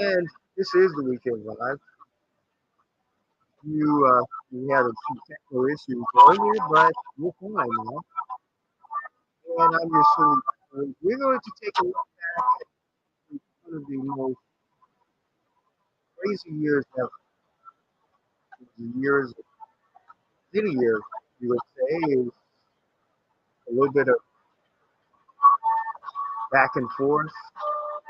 And this is the weekend live. You had a few technical issues earlier, but you're fine now. And I'm your silly. We're going to take a look at one of the most crazy years ever. The years, many years, you would say, is a little bit of back and forth,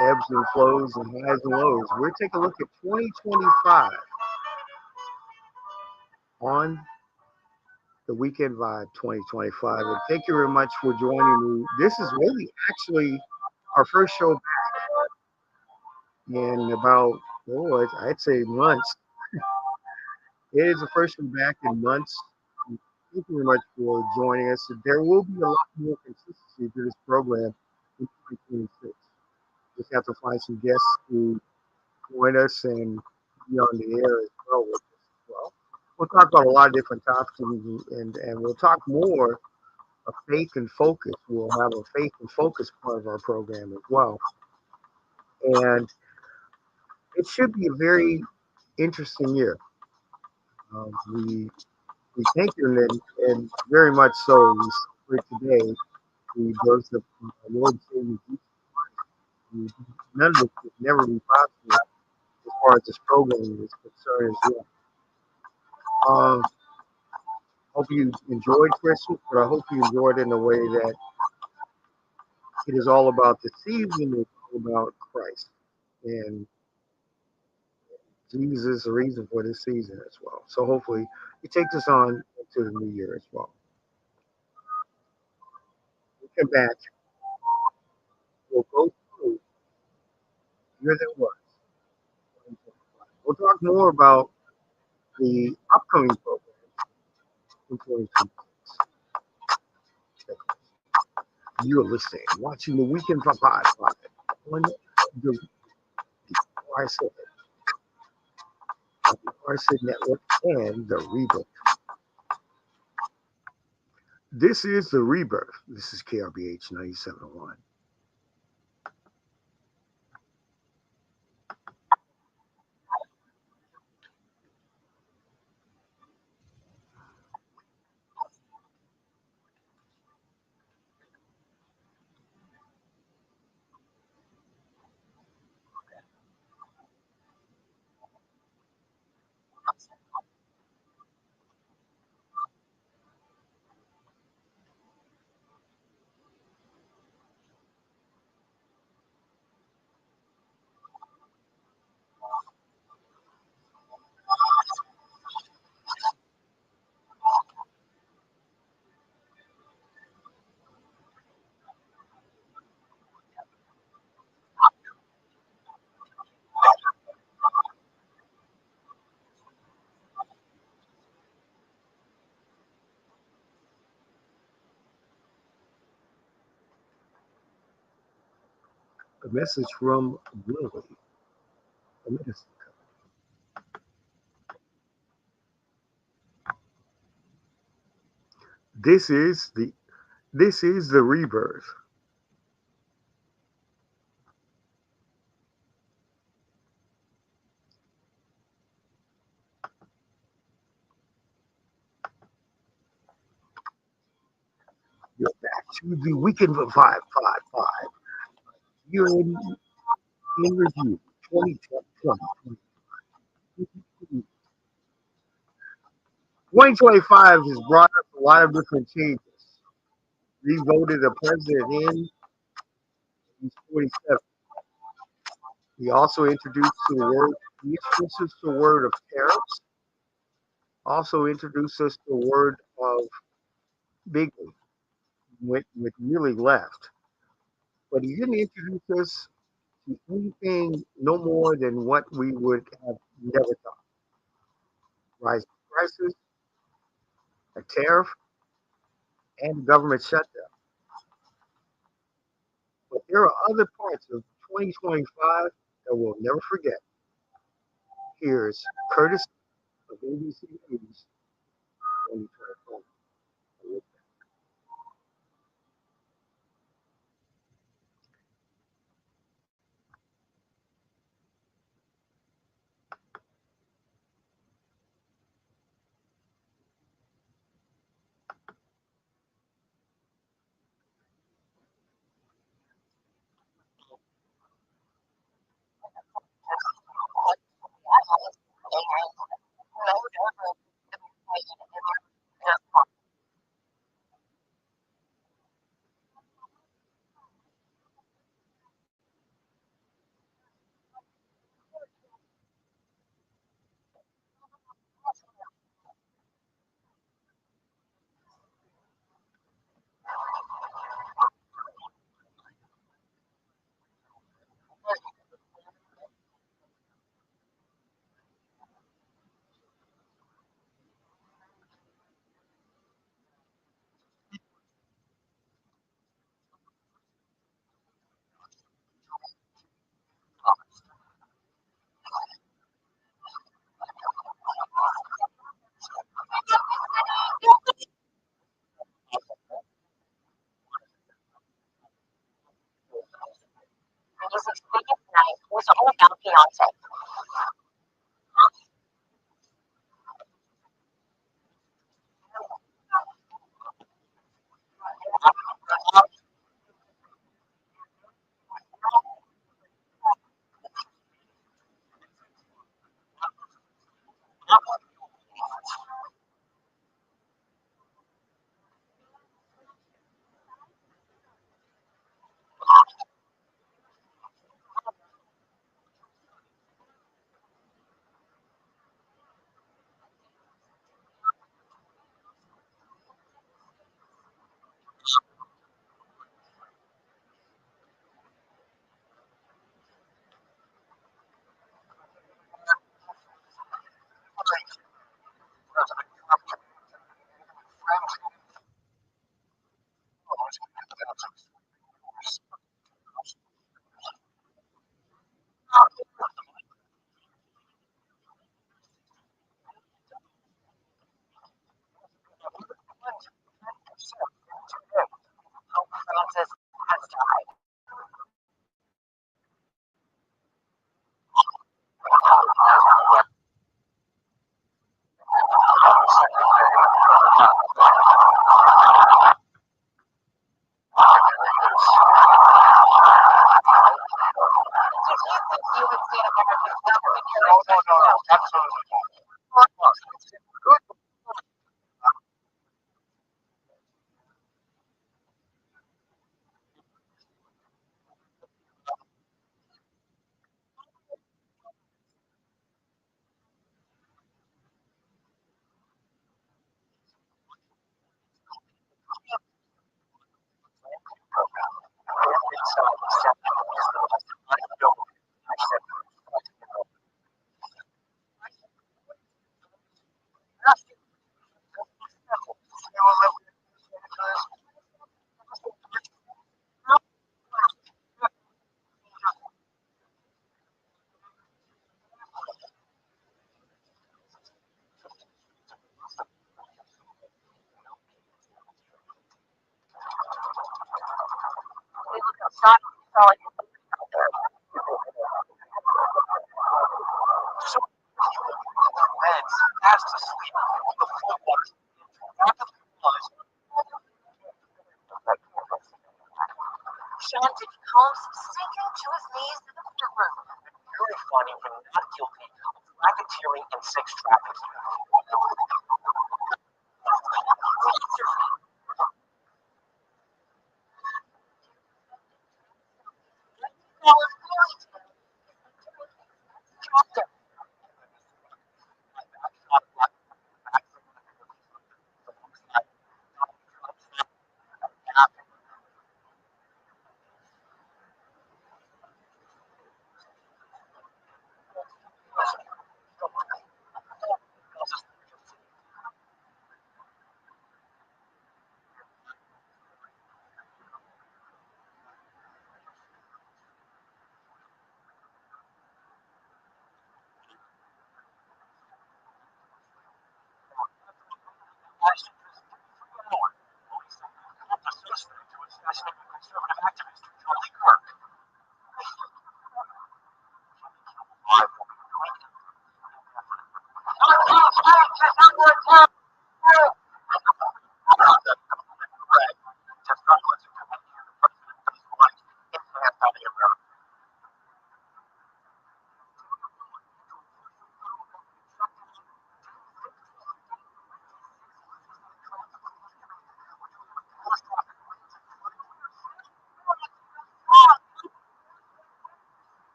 ebbs and flows, and highs and lows. We're taking a look at 2025 on the Weekend Vibe 2025. And thank you very much for joining me. This is really actually our first show in about, oh, I'd say months. It is the first one back in months. Thank you very much for joining us. There will be a lot more consistency to this program in 2026. Just have to find some guests to join us and be on the air as well with us as well. We'll talk about a lot of different topics and we'll talk more of faith and focus. We'll have a faith and focus part of our program as well. And it should be a very interesting year. We thank you and very much so. We celebrate today the birth of our Lord and Savior Jesus. None of this would never be possible as far as this program is concerned as well. Um, hope you enjoyed Christmas, but I hope you enjoyed it in a way that it is all about the season, it's all about Christ. And Jesus is the reason for this season as well. So hopefully you take this on into the new year as well. We come back, we'll go through the year that was. We'll talk more about the upcoming program in 2026. You're listening, watching the Weekend Vibe on the RSA, Network and the Rebirth. This is the Rebirth. This is KRBH 97.1. A message from Willie, a medicine. This is the this is the Rebirth. You're back to the Weekend of 555. You're in review 2020. 2025 has brought us a lot of different changes. We voted a president in, he's 47. He also introduced the word, he introduced us the word of tariffs, also introduced us the word of bigly, with really left. But he didn't introduce us to anything no more than what we would have never thought. Rising prices, a tariff, and a government shutdown. But there are other parts of 2025 that we'll never forget. Here's Curtis of ABC News 2025.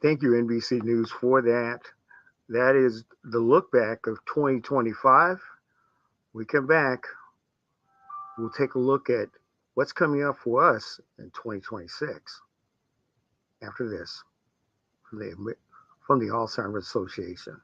Thank you, NBC News, for that. That is the look back of 2025. We come back, we'll take a look at what's coming up for us in 2026 after this from the Alzheimer's Association.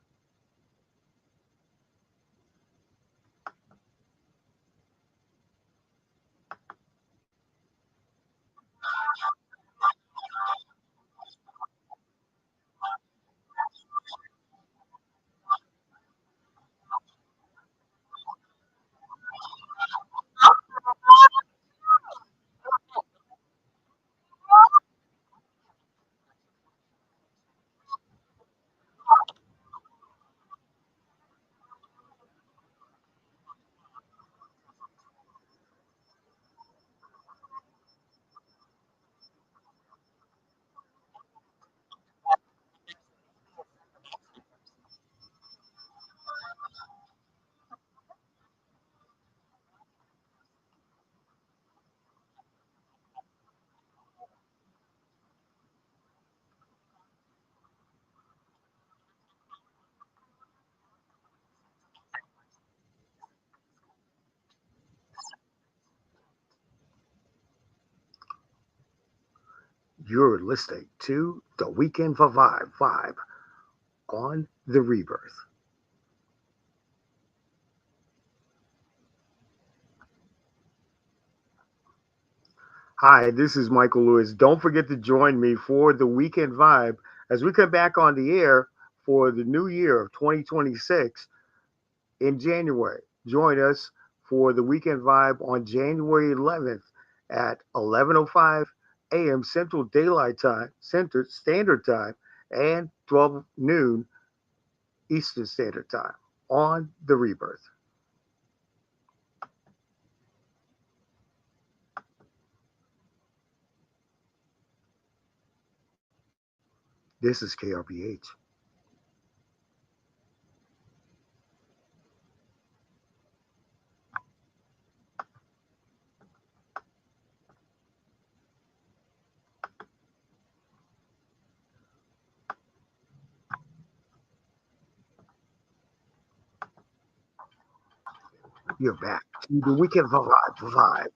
You're listening to the Weekend Vibe on the Rebirth. Hi, this is Miichael Lewis. Don't forget to join me for the Weekend Vibe as we come back on the air for the new year of 2026 in January. Join us for the Weekend Vibe on January 11th at 11:05 a.m. Central Daylight Time, Central Standard Time, and 12 noon Eastern Standard Time on the Rebirth. This is KRBH. You're back to the Weekend Vibe.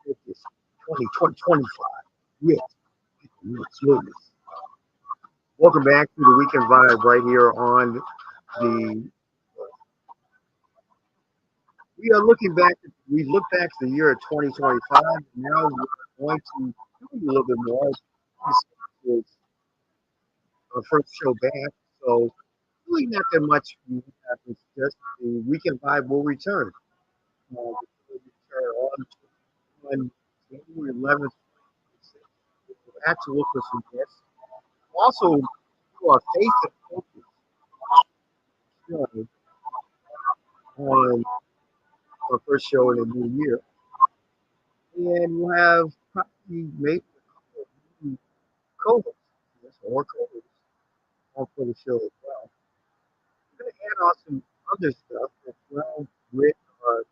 It's 2025. Yes, yes. Welcome back to the Weekend Vibe right here on the. We are looking back. We look back to the year of 2025. Now we're going to do a little bit more. This is our first show back, so really not that much happens. Just the Weekend Vibe will return. Will return on January 11th. We'll actually look for some guests. Also, do our Faith and Focus show on our first show in the new year. And we'll have probably maybe a couple of new co-hosts, yes, or co-hosts on for the show as well. We're going to add on some other stuff as well with our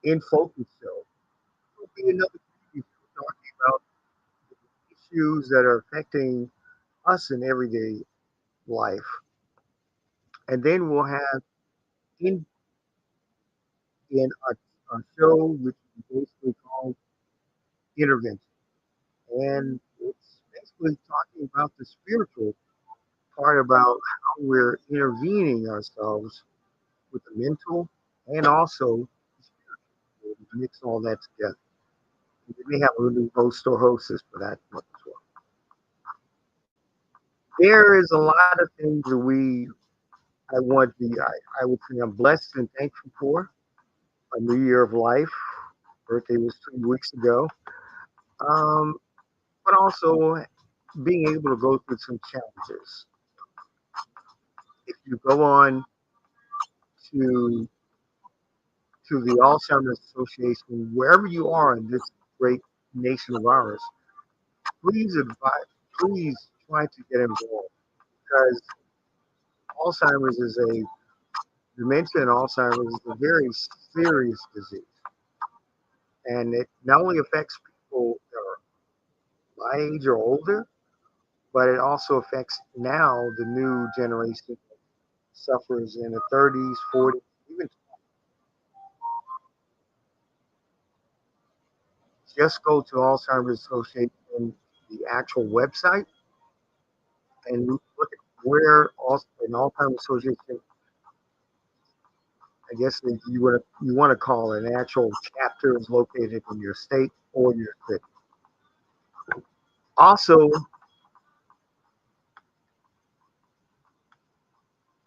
In Focus show. It'll be another preview talking about the issues that are affecting us in everyday life. And then we'll have in in a show which is basically called Intervention. And it's basically talking about the spiritual part about how we're intervening ourselves with the mental and also the spiritual. We mix all that together. We may have a new host or hostess for that one as well. There is a lot of things that I would say I'm blessed and thankful for. A new year of life. Birthday was 2 weeks ago. Um, but also being able to go through some challenges. If you go on to the Alzheimer's Association, wherever you are in this great nation of ours, please try to get involved because Alzheimer's is a dementia and Alzheimer's is a very serious disease, and it not only affects people that are my age or older, but it also affects now the new generation that suffers in the 30s, 40s, even just go to Alzheimer's Association, the actual website, and look at where also an Alzheimer's Association, I guess that you want to call an actual chapter is located in your state or your city. Also,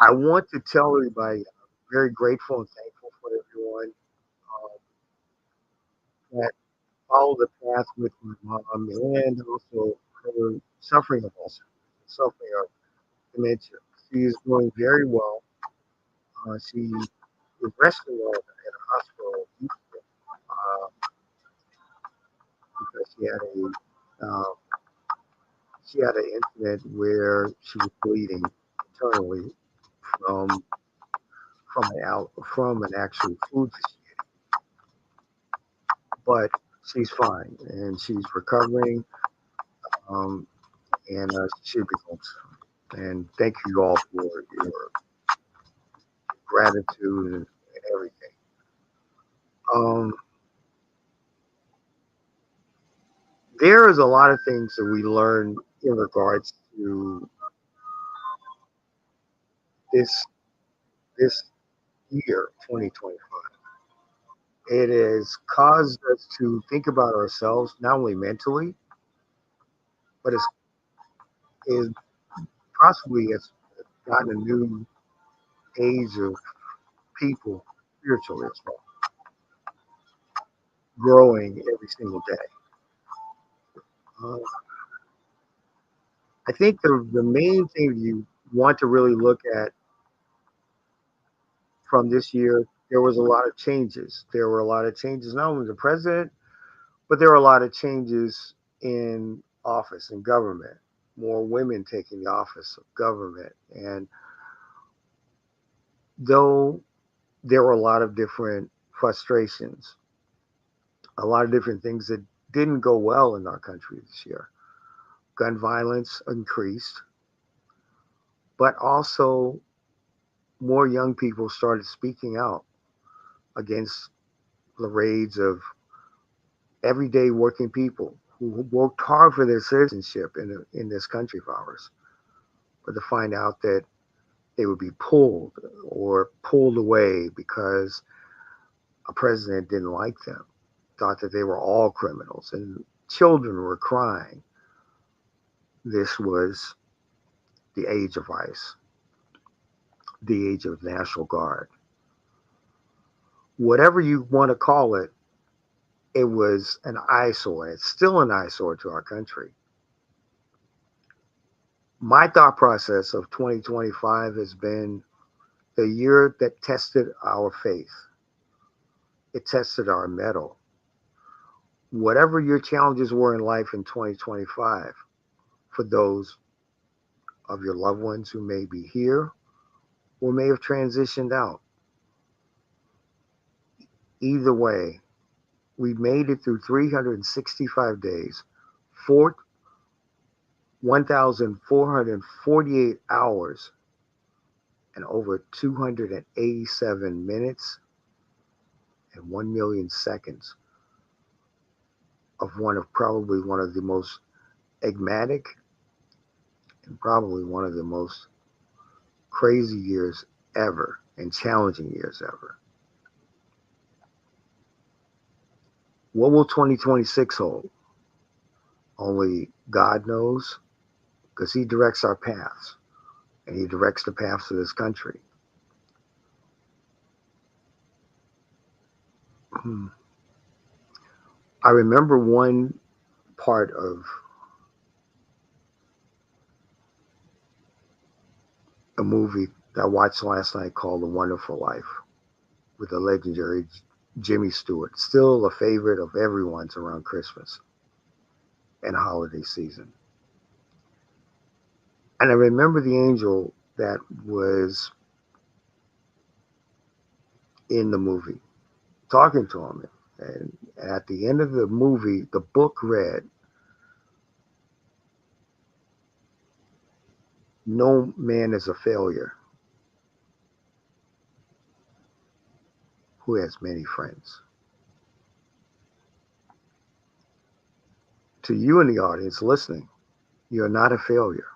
I want to tell everybody I'm very grateful and thankful for everyone that followed the path with my mom and also her suffering of Alzheimer's, suffering of dementia. She is doing very well. She is resting in a hospital uh, because she had an incident where she was bleeding internally from from an actual food that she ate. But she's fine and she's recovering, um, and she should be home soon. And thank you all for your gratitude and everything. Um, there is a lot of things that we learn in regards to this this year, 2025. It has caused us to think about ourselves not only mentally, but is possibly has gotten a new age of people spiritually as well, growing every single day. Uh, I think the main thing you want to really look at from this year, there was a lot of changes. There were a lot of changes, not only the president, but there were a lot of changes in office and government. More women taking the office of government. And though there were a lot of different frustrations, a lot of different things that didn't go well in our country this year. Gun violence increased, but also more young people started speaking out against the raids of everyday working people who worked hard for their citizenship in this country of ours, but to find out that they would be pulled or pulled away because a president didn't like them, thought that they were all criminals, and children were crying. This was the age of ICE, the age of National Guard. Whatever you want to call it, it was an eyesore. It's still an eyesore to our country. My thought process of 2025 has been the year that tested our faith. It tested our mettle. Whatever your challenges were in life in 2025, for those of your loved ones who may be here or may have transitioned out, either way, we made it through 365 days, 1,448 hours, and over 287 minutes and 1 million seconds of one of the most enigmatic and probably one of the most crazy years ever and challenging years ever. What will 2026 hold? Only God knows, because He directs our paths and He directs the paths of this country. I remember one part of a movie that I watched last night called The Wonderful Life with the legendary Jimmy Stewart, still a favorite of everyone's around Christmas and holiday season. And I remember the angel that was in the movie talking to him. And at the end of the movie, the book read, "No man is a failure who has many friends." To you in the audience listening, you're not a failure.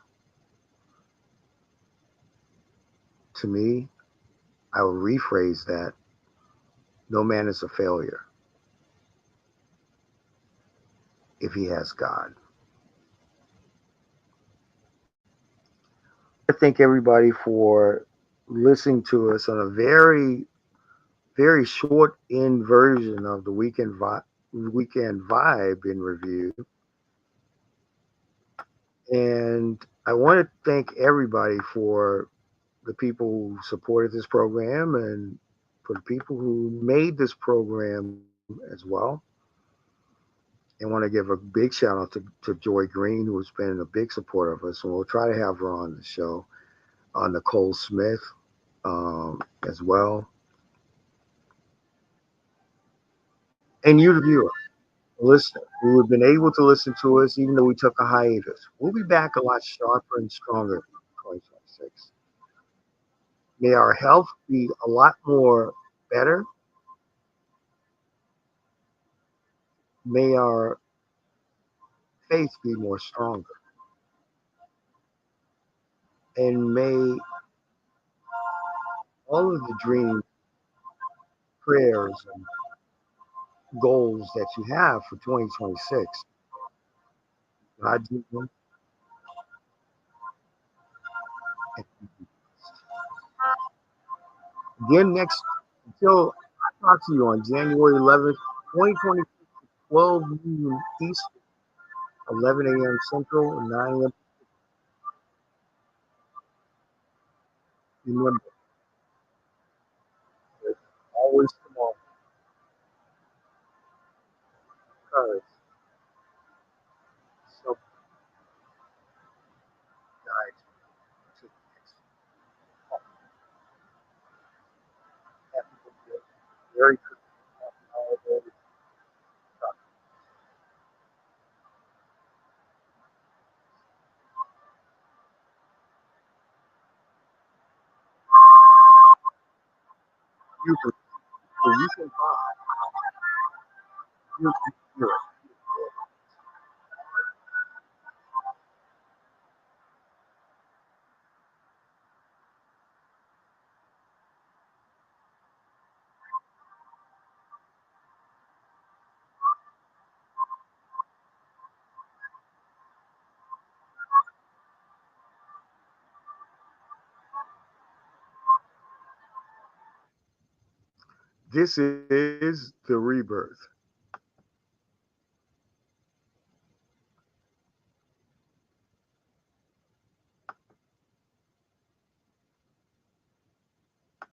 To me, I will rephrase that: no man is a failure if he has God. I thank everybody for listening to us on a very, very short in version of the weekend vibe in review. And I want to thank everybody for the people who supported this program and for the people who made this program as well. I want to give a big shout out to Joy Green, who has been a big supporter of us. And we'll try to have her on the show, Nicole Smith as well. And you, the viewer, listener, who have been able to listen to us even though we took a hiatus. We'll be back a lot sharper and stronger in 2026. May our health be a lot more better. May our faith be more stronger. And may all of the dreams, prayers, and goals that you have for 2026, God do them. Again, next, until I talk to you on January 11th, 2020, 12 noon Eastern, 11 a.m. Central, and 9 a.m. Remember, there's always tomorrow, because self guides to the next happy birthday. Very good. Happy holidays. You can, so you can buy, you can do it. This is the rebirth.